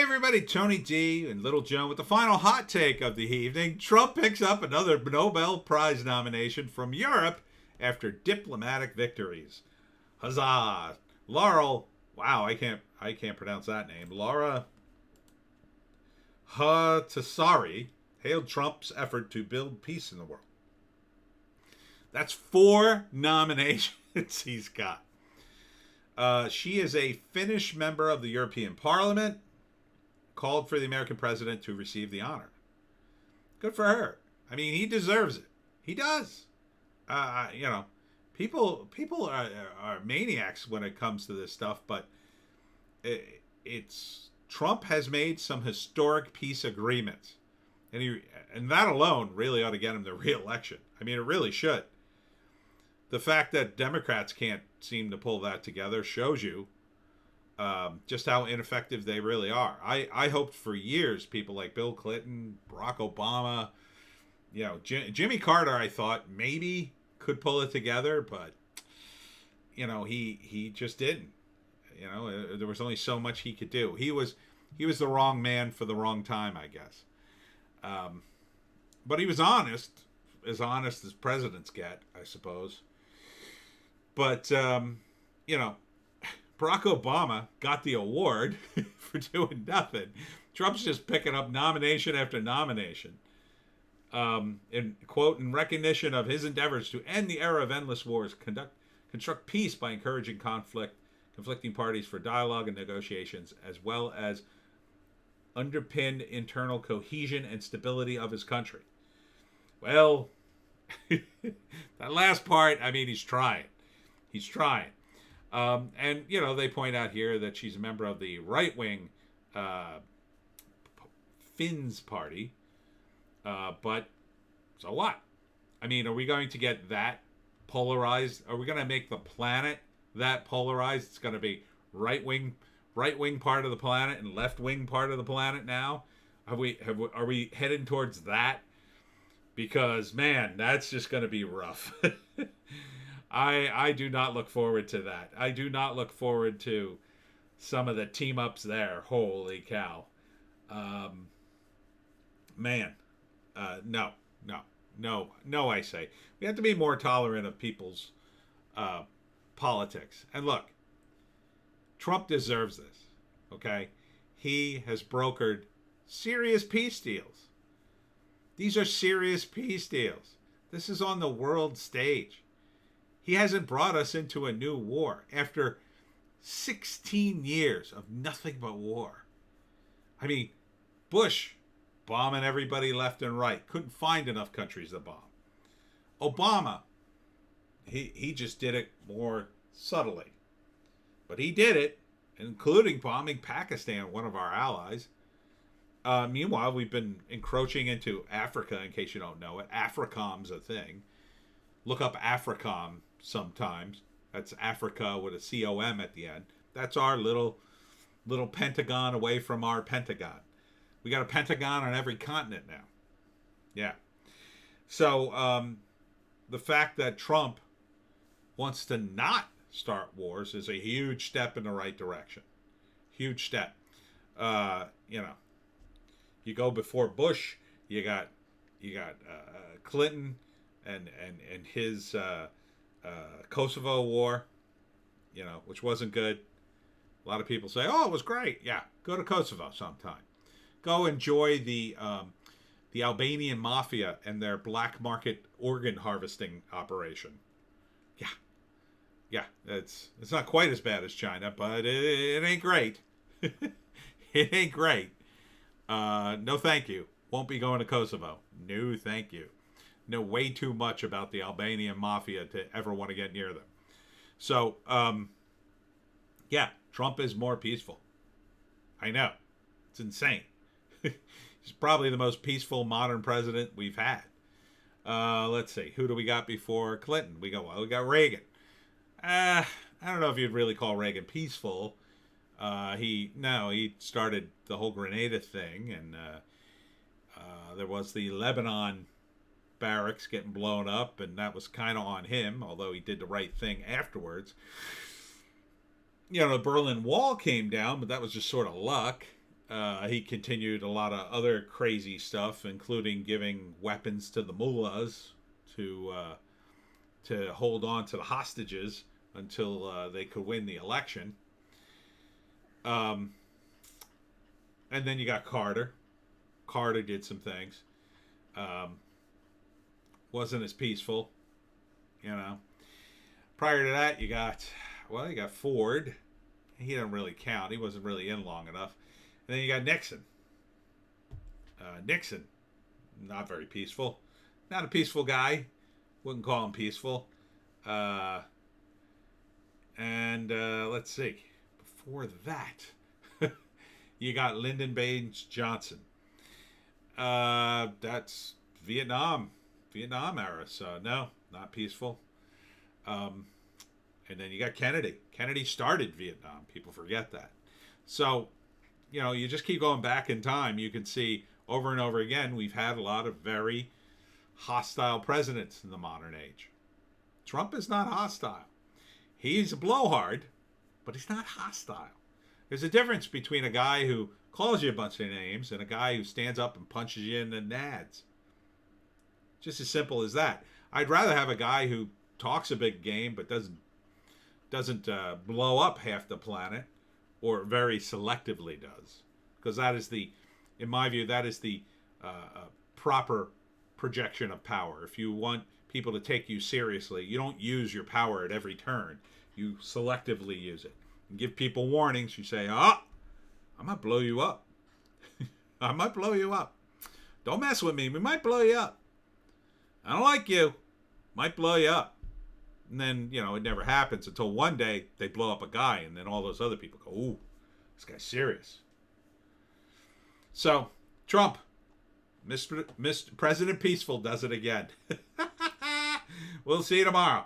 everybody, Tony D and Little Joan with the final hot take of the evening. Trump picks up another Nobel Prize nomination from Europe after diplomatic victories. Huzzah! Laurel, wow, I can't pronounce that name. Laura Huhtasaari hailed Trump's effort to build peace in the world. That's 4 nominations he's got. She is a Finnish member of the European Parliament, called for the American president to receive the honor. Good for her. I mean, he deserves it. He does. People are maniacs when it comes to this stuff, but it's Trump has made some historic peace agreements, and that alone really ought to get him the re-election. I mean, it really should. The fact that Democrats can't seem to pull that together shows you just how ineffective they really are. I hoped for years people like Bill Clinton, Barack Obama, Jimmy Carter, I thought maybe could pull it together, but he just didn't. There was only so much he could do. He was the wrong man for the wrong time, I guess. But he was honest as presidents get, I suppose. But Barack Obama got the award for doing nothing. Trump's just picking up nomination after nomination. In recognition of his endeavors to end the era of endless wars, construct peace by encouraging conflicting parties for dialogue and negotiations, as well as underpin internal cohesion and stability of his country. Well, that last part, I mean, he's trying. He's trying. And they point out here that she's a member of the right-wing Finns party. But so what? I mean, are we going to get that polarized? Are we going to make the planet that polarized? It's going to be right-wing part of the planet and left-wing part of the planet now? Are we heading towards that? Because, man, that's just going to be rough. I do not look forward to that. I do not look forward to some of the team ups there. Holy cow. No, I say. We have to be more tolerant of people's politics. And look, Trump deserves this, okay? He has brokered serious peace deals. These are serious peace deals. This is on the world stage. He hasn't brought us into a new war after 16 years of nothing but war. I mean, Bush bombing everybody left and right. Couldn't find enough countries to bomb. Obama, he just did it more subtly. But he did it, including bombing Pakistan, one of our allies. Meanwhile, we've been encroaching into Africa, in case you don't know it. AFRICOM's a thing. Look up AFRICOM sometimes. That's Africa with a C-O-M at the end. That's our little Pentagon away from our Pentagon. We got a Pentagon on every continent now. Yeah. So the fact that Trump wants to not start wars is a huge step in the right direction. Huge step. You go before Bush, you got Clinton and his Kosovo war, which wasn't good. A lot of people say, "Oh, it was great." Yeah, go to Kosovo sometime. Go enjoy the Albanian mafia and their black market organ harvesting operation. Yeah, it's not quite as bad as China, but it ain't great. It ain't great. No, thank you. Won't be going to Kosovo. No, thank you. Know way too much about the Albanian mafia to ever want to get near them. So, Trump is more peaceful. I know. It's insane. He's probably the most peaceful modern president we've had. Let's see. Who do we got before Clinton? We got Reagan. I don't know if you'd really call Reagan peaceful. He started the whole Grenada thing, and there was the Lebanon barracks getting blown up, and that was kind of on him, although he did the right thing afterwards. The Berlin Wall came down, but that was just sort of luck. He continued a lot of other crazy stuff, including giving weapons to the mullahs to hold on to the hostages until they could win the election. Um, and then you got Carter. Carter did some things. Um, wasn't as peaceful, you know. Prior to that, you got Ford. He didn't really count. He wasn't really in long enough. And then you got Nixon. Nixon, not very peaceful. Not a peaceful guy. Wouldn't call him peaceful. And let's see. Before that, you got Lyndon Baines Johnson. That's Vietnam era. So no, not peaceful. And then you got Kennedy. Kennedy started Vietnam. People forget that. So, you just keep going back in time. You can see over and over again, we've had a lot of very hostile presidents in the modern age. Trump is not hostile. He's a blowhard, but he's not hostile. There's a difference between a guy who calls you a bunch of names and a guy who stands up and punches you in the nads. Just as simple as that. I'd rather have a guy who talks a big game but doesn't blow up half the planet, or very selectively does, because that is in my view, that is the proper projection of power. If you want people to take you seriously, you don't use your power at every turn. You selectively use it. You give people warnings. You say, I might blow you up. I might blow you up. Don't mess with me. We might blow you up. I don't like you. Might blow you up. And then, it never happens until one day they blow up a guy, and then all those other people go, ooh, this guy's serious. So, Trump, Mr. President Peaceful does it again. We'll see you tomorrow.